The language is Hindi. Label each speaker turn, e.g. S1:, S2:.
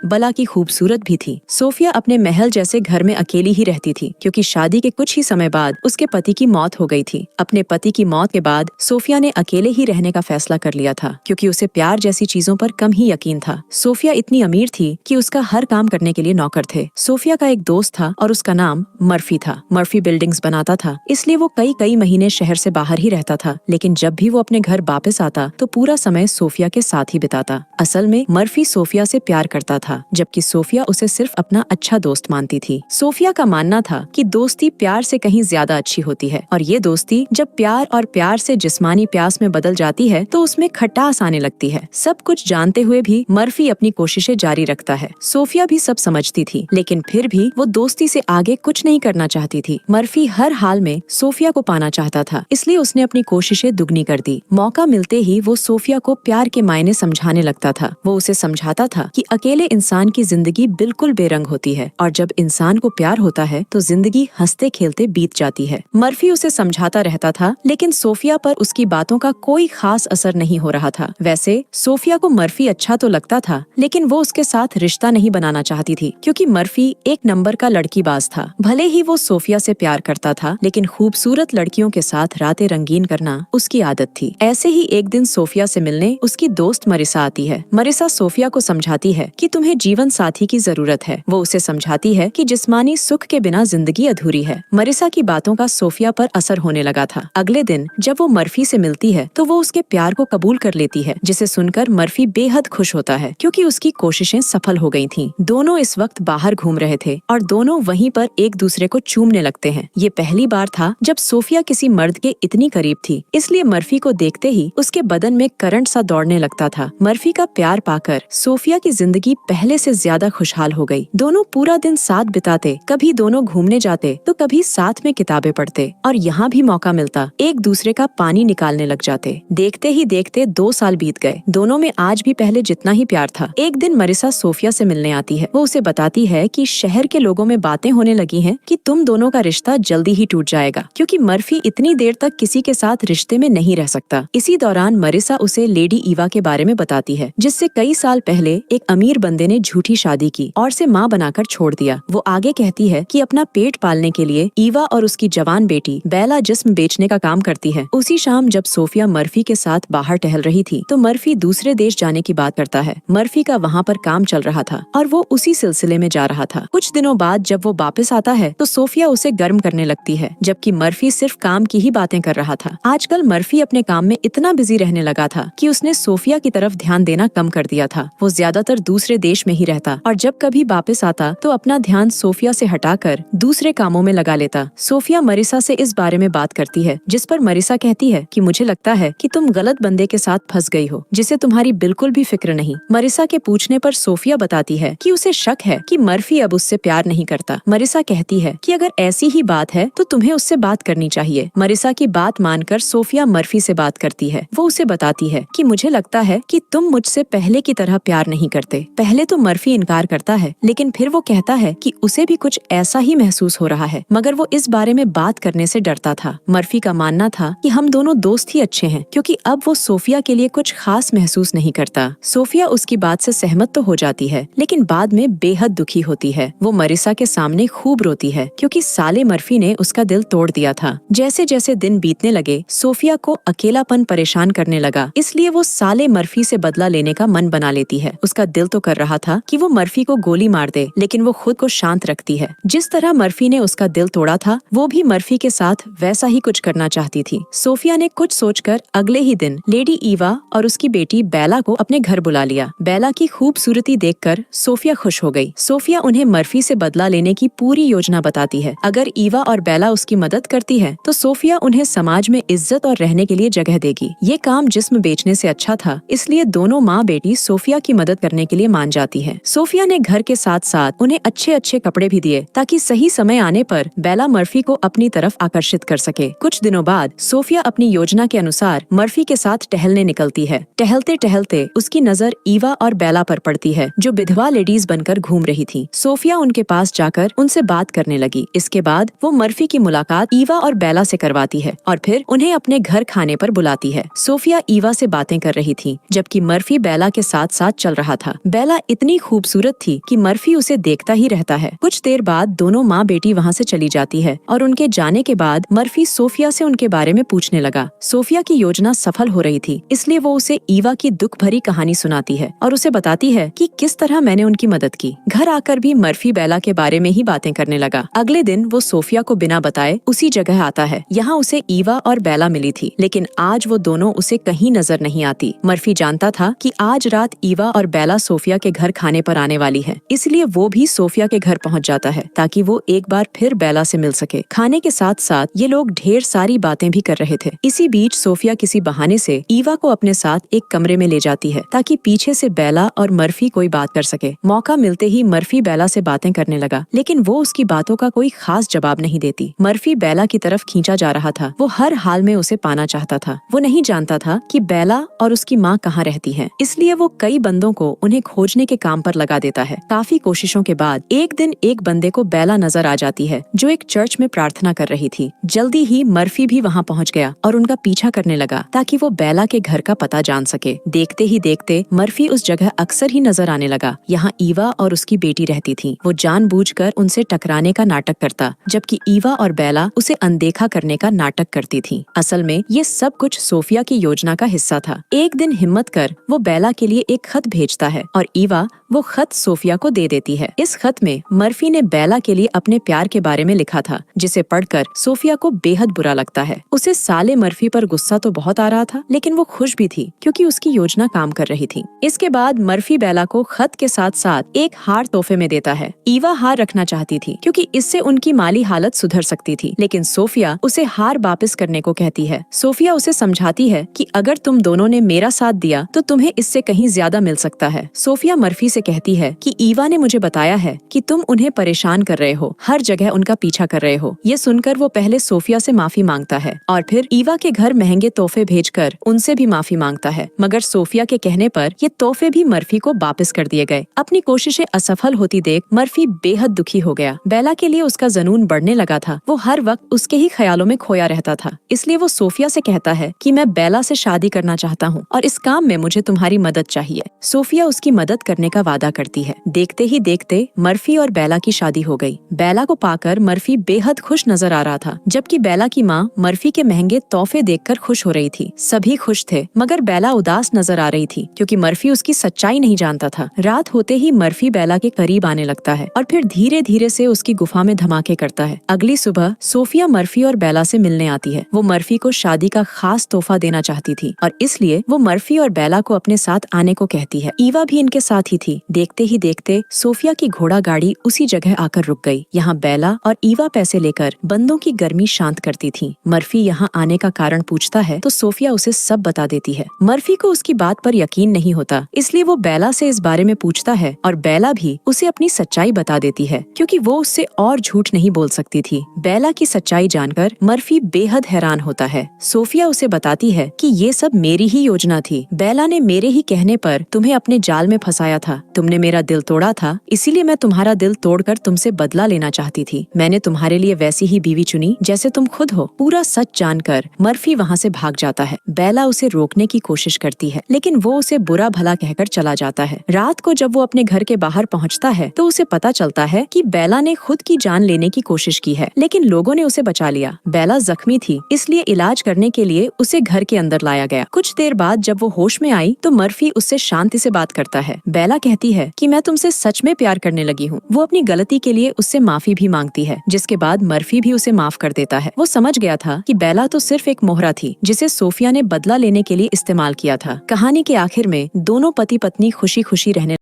S1: बला की खूबसूरत भी थी। सोफिया अपने महल जैसे घर में अकेली ही रहती थी क्योंकि शादी के कुछ ही समय बाद उसके पति की मौत हो गई थी। अपने पति की मौत के बाद सोफिया ने अकेले ही रहने का फैसला कर लिया था क्योंकि उसे प्यार जैसी चीजों पर कम ही यकीन था। सोफिया इतनी अमीर थी कि उसका हर काम करने के लिए नौकर थे। सोफिया का एक दोस्त था और उसका नाम मर्फी था। मर्फी बिल्डिंग्स बनाता था, इसलिए वो कई महीने शहर से बाहर ही रहता था, लेकिन जब भी वो अपने घर वापस आता तो पूरा समय सोफिया के साथ ही बिताता। असल में मर्फी सोफिया से प्यार करता था, जबकि सोफिया उसे सिर्फ अपना अच्छा दोस्त मानती थी। सोफिया का मानना था कि दोस्ती प्यार से कहीं ज्यादा अच्छी होती है और ये दोस्ती जब प्यार से जिस्मानी प्यास में बदल जाती है तो उसमें खटास आने लगती है। सब कुछ जानते हुए भी मर्फी अपनी कोशिशें जारी रखता है। सोफिया भी सब समझती थी, लेकिन फिर भी वो दोस्ती से आगे कुछ नहीं करना चाहती थी। मर्फी हर हाल में सोफिया को पाना चाहता था, इसलिए उसने अपनी कोशिशें दुगनी कर दी। मौका मिलते ही वो सोफिया को प्यार के मायने समझाने लगता था। वो उसे समझाता था कि अकेले इंसान की जिंदगी बिल्कुल बेरंग होती है और जब इंसान को प्यार होता है तो जिंदगी हंसते खेलते बीत जाती है। मर्फी उसे समझाता रहता था, लेकिन सोफिया पर उसकी बातों का कोई खास असर नहीं हो रहा था। वैसे सोफिया को मर्फी अच्छा तो लगता था, लेकिन वो उसके साथ रिश्ता नहीं बनाना चाहती थी क्योंकि मर्फी एक नंबर का लड़कीबाज था। भले ही वो सोफिया से प्यार करता था, लेकिन खूबसूरत लड़कियों के साथ रातें रंगीन करना उसकी आदत थी। ऐसे ही एक दिन सोफिया से मिलने उसकी दोस्त मरिसा आती है। मरिसा सोफिया को समझाती है कि तुम्हें जीवन साथी की जरूरत है। वो उसे समझाती है कि जिस्मानी सुख के बिना जिंदगी अधूरी है। मरिसा की बातों का सोफिया पर असर होने लगा था। अगले दिन जब वो मर्फी से मिलती है तो वो उसके प्यार को कबूल कर लेती है, जिसे सुनकर मर्फी बेहद खुश होता है क्योंकि उसकी कोशिशें सफल हो गई थीं। दोनों इस वक्त बाहर घूम रहे थे और दोनों वहीं पर एक दूसरे को चूमने लगते हैं। ये पहली बार था जब सोफिया किसी मर्द के इतनी करीब थी, इसलिए मर्फी को देखते ही उसके बदन में करंट सा दौड़ने लगता था। मर्फी का प्यार पाकर सोफिया की जिंदगी पहले से ज्यादा खुशहाल हो गई। दोनों पूरा दिन साथ बिताते, कभी दोनों घूमने जाते तो कभी साथ में किताबें पढ़ते और यहाँ भी मौका मिलता एक दूसरे का पानी निकालने लग जाते। देखते ही देखते 2 साल बीत गए। दोनों में आज भी पहले जितना ही प्यार था। एक दिन मरिसा सोफिया से मिलने आती है। वो उसे बताती है कि शहर के लोगों में बातें होने लगी हैं कि तुम दोनों का रिश्ता जल्दी ही टूट जाएगा क्योंकि मर्फी इतनी देर तक किसी के साथ रिश्ते में नहीं रह सकता। इसी दौरान मरिसा उसे लेडी ईवा के बारे में बताती है, जिससे कई साल पहले एक अमीर बंदे ने झूठी शादी की और उसे माँ बनाकर छोड़ दिया। वो आगे कहती है कि अपना पेट पालने के लिए ईवा और उसकी जवान बेटी बेला जिस्म बेचने का काम करती है। उसी शाम जब सोफिया मर्फी के साथ बाहर टहल रही थी तो मर्फी दूसरे देश जाने की बात करता है। मर्फी का वहाँ पर काम चल रहा था और वो उसी सिलसिले में जा रहा था। कुछ दिनों बाद जब वो वापस आता है तो सोफिया उसे गर्म करने लगती है, जबकि मर्फी सिर्फ काम की ही बातें कर रहा था। आजकल मर्फी अपने काम में इतना बिजी रहने लगा था कि उसने सोफिया की तरफ ध्यान देना कम कर दिया था। वो ज्यादातर दूसरे देश में ही रहता और जब कभी वापस आता तो अपना ध्यान सोफिया से हटाकर दूसरे कामों में लगा लेता। सोफिया मरिसा से इस बारे में बात करती है, जिस पर मरिसा कहती है कि मुझे लगता है कि तुम गलत बंदे के साथ फंस गई हो, जिसे तुम्हारी बिल्कुल भी फिक्र नहीं। मरिसा के पूछने पर सोफिया बताती है कि उसे शक है कि मर्फी अब उससे प्यार नहीं करता। मरिसा कहती है कि अगर ऐसी ही बात है तो तुम्हें उससे बात करनी चाहिए। मरिसा की बात मानकर सोफिया मर्फी से बात करती है। वो उसे बताती है कि मुझे लगता है कि तुम मुझसे पहले की तरह प्यार नहीं करते। पहले तो मर्फी इनकार करता है, लेकिन फिर वो कहता है कि उसे भी कुछ ऐसा ही महसूस हो रहा है, मगर वो इस बारे में बात करने से डरता था। मर्फी का मानना था कि हम दोनों दोस्त ही अच्छे हैं क्योंकि अब वो सोफिया के लिए कुछ खास महसूस नहीं करता। सोफिया उसकी बात से सहमत तो हो जाती है, लेकिन बाद में बेहद दुखी होती है। वो मरिसा के सामने खूब रोती है क्योंकि साले मर्फी ने उसका दिल तोड़ दिया था। जैसे जैसे दिन बीतने लगे सोफिया को अकेलापन परेशान करने लगा, इसलिए वो साले मर्फी से बदला लेने का मन बना लेती है। उसका दिल तो कर रहा था कि वो मर्फी को गोली मार दे, लेकिन वो खुद को शांत रखती है। जिस तरह मर्फी ने उसका दिल तोड़ा था वो भी मर्फी के साथ वैसा ही कुछ करना चाहती थी। सोफिया ने कुछ सोचकर अगले ही दिन लेडी ईवा और उसकी बेटी बेला को अपने घर बुला लिया। बेला की खूबसूरती देखकर सोफिया खुश हो गई। सोफिया उन्हें मर्फी से बदला लेने की पूरी योजना बताती है। अगर ईवा और बेला उसकी मदद करती है तो सोफिया उन्हें समाज में इज्जत और रहने के लिए जगह देगी। ये काम जिस्म बेचने से अच्छा था, इसलिए दोनों माँ बेटी सोफिया की मदद करने के लिए मान जाती है। सोफिया ने घर के साथ साथ उन्हें अच्छे अच्छे कपड़े भी दिए ताकि सही समय आने पर बेला मर्फी को अपनी तरफ आकर्षित कर सके। कुछ दिनों बाद सोफिया अपनी योजना के अनुसार मर्फी के साथ टहलने निकलती है। टहलते टहलते उसकी नजर ईवा और बेला पर पड़ती है, जो विधवा लेडीज बनकर घूम रही थी। सोफिया उनके पास जाकर उनसे बात करने लगी। इसके बाद वो मर्फी की मुलाकात ईवा और बेला से करवाती है और फिर उन्हें अपने घर खाने पर बुलाती है। सोफिया ईवा से बातें कर रही थी, जबकि मर्फी बेला के साथ साथ चल रहा था। बेला बेला इतनी खूबसूरत थी कि मर्फी उसे देखता ही रहता है। कुछ देर बाद दोनों माँ बेटी वहाँ से चली जाती है और उनके जाने के बाद मर्फी सोफिया से उनके बारे में पूछने लगा। सोफिया की योजना सफल हो रही थी, इसलिए वो उसे ईवा की दुख भरी कहानी सुनाती है और उसे बताती है कि किस तरह मैंने उनकी मदद की। घर आकर भी मर्फी बेला के बारे में ही बातें करने लगा। अगले दिन वो सोफिया को बिना बताए उसी जगह आता है। यहाँ उसे ईवा और बेला मिली थी, लेकिन आज वो दोनों उसे कहीं नजर नहीं आती। मर्फी जानता था कि आज रात ईवा और बेला सोफिया के घर खाने पर आने वाली है, इसलिए वो भी सोफिया के घर पहुँच जाता है ताकि वो एक बार फिर बेला से मिल सके। खाने के साथ साथ ये लोग ढेर सारी बातें भी कर रहे थे। इसी बीच सोफिया किसी बहाने से ईवा को अपने साथ एक कमरे में ले जाती है ताकि पीछे से बेला और मर्फी कोई बात कर सके। मौका मिलते ही मर्फी बेला से बातें करने लगा, लेकिन वो उसकी बातों का कोई खास जवाब नहीं देती। मर्फी बेला की तरफ खींचा जा रहा था। वो हर हाल में उसे पाना चाहता था। वो नहीं जानता था कि बेला और उसकी माँ कहाँ रहती है, इसलिए वो कई बंदों को उन्हें खोजने के काम पर लगा देता है। काफी कोशिशों के बाद एक दिन एक बंदे को बेला नजर आ जाती है जो एक चर्च में प्रार्थना कर रही थी। जल्दी ही मर्फी भी वहाँ पहुँच गया और उनका पीछा करने लगा ताकि वो बेला के घर का पता जान सके। देखते ही देखते मर्फी उस जगह अक्सर ही नजर आने लगा। यहाँ ईवा और उसकी बेटी रहती थी। वो जानबूझकर उनसे टकराने का नाटक करता, जबकि ईवा और बेला उसे अनदेखा करने का नाटक करती थी। असल में ये सब कुछ सोफिया की योजना का हिस्सा था। एक दिन हिम्मत कर वो बेला के लिए एक खत भेजता है और ईवा वो खत सोफिया को दे देती है। इस खत में मर्फी ने बेला के लिए अपने प्यार के बारे में लिखा था, जिसे पढ़कर सोफिया को बेहद बुरा लगता है। उसे साले मर्फी पर गुस्सा तो बहुत आ रहा था, लेकिन वो खुश भी थी क्योंकि उसकी योजना काम कर रही थी। इसके बाद मर्फी बेला को खत के साथ साथ एक हार तोहफे में देता है। ईवा हार रखना चाहती थी क्योंकि इससे उनकी माली हालत सुधर सकती थी, लेकिन सोफिया उसे हार वापस करने को कहती है। सोफिया उसे समझाती है कि अगर तुम दोनों ने मेरा साथ दिया तो तुम्हें इससे कहीं ज्यादा मिल सकता है। सोफिया मर्फी से कहती है कि ईवा ने मुझे बताया है कि तुम उन्हें परेशान कर रहे हो, हर जगह उनका पीछा कर रहे हो। ये सुनकर वो पहले सोफिया से माफी मांगता है और फिर ईवा के घर महंगे तोहफे भेजकर उनसे भी माफी मांगता है, मगर सोफिया के कहने पर ये तोहफे भी मर्फी को वापस कर दिए गए। अपनी कोशिशें असफल होती देख मर्फी बेहद दुखी हो गया। बेला के लिए उसका जुनून बढ़ने लगा था। वो हर वक्त उसके ही ख्यालों में खोया रहता था, इसलिए वो सोफिया से कहता है कि मैं बेला से शादी करना चाहता हूँ और इस काम में मुझे तुम्हारी मदद चाहिए। सोफिया उसकी मदद करने का वादा करती है। देखते ही देखते मर्फी और बेला की शादी हो गई। बेला को पाकर मर्फी बेहद खुश नजर आ रहा था, जबकि बेला की माँ मर्फी के महंगे तोहफे देखकर खुश हो रही थी। सभी खुश थे, मगर बेला उदास नजर आ रही थी क्योंकि मर्फी उसकी सच्चाई नहीं जानता था। रात होते ही मर्फी बेला के करीब आने लगता है और फिर धीरे धीरे से उसकी गुफा में धमाके करता है। अगली सुबह सोफिया मर्फी और बेला से मिलने आती है। वो मर्फी को शादी का खास तोहफा देना चाहती थी और इसलिए वो मर्फी और बेला को अपने साथ आने को कहती है। ईवा भी इनके साथ ही थी। देखते ही देखते सोफिया की घोड़ा गाड़ी उसी जगह आकर रुक गई। यहाँ बेला और ईवा पैसे लेकर बंदों की गर्मी शांत करती थी। मर्फी यहाँ आने का कारण पूछता है तो सोफिया उसे सब बता देती है। मर्फी को उसकी बात पर यकीन नहीं होता, इसलिए वो बेला से इस बारे में पूछता है और बेला भी उसे अपनी सच्चाई बता देती है क्योंकि वो उससे और झूठ नहीं बोल सकती थी। बेला की सच्चाई जानकर मर्फी बेहद हैरान होता है। सोफिया उसे बताती है कि ये सब मेरी ही योजना थी। बेला ने मेरे ही कहने पर तुम्हें अपने जाल में फंसाया था। तुमने मेरा दिल तोड़ा था, इसीलिए मैं तुम्हारा दिल तोड़कर तुमसे बदला लेना चाहती थी। मैंने तुम्हारे लिए वैसी ही बीवी चुनी जैसे तुम खुद हो। पूरा सच जानकर मर्फी वहाँ से भाग जाता है। बेला उसे रोकने की कोशिश करती है, लेकिन वो उसे बुरा भला कहकर चला जाता है। रात को जब वो अपने घर के बाहर पहुँचता है तो उसे पता चलता है कि बेला ने खुद की जान लेने की कोशिश की है, लेकिन लोगों ने उसे बचा लिया। बेला जख्मी थी, इसलिए इलाज करने के लिए उसे घर के अंदर लाया गया। कुछ देर बाद जब वो होश में आई तो मर्फी उससे शांति से बात करता है। बेला कहती है कि मैं तुमसे सच में प्यार करने लगी हूँ। वो अपनी गलती के लिए उससे माफी भी मांगती है, जिसके बाद मर्फी भी उसे माफ कर देता है। वो समझ गया था कि बेला तो सिर्फ एक मोहरा थी जिसे सोफिया ने बदला लेने के लिए इस्तेमाल किया था। कहानी के आखिर में दोनों पति पत्नी खुशी खुशी रहने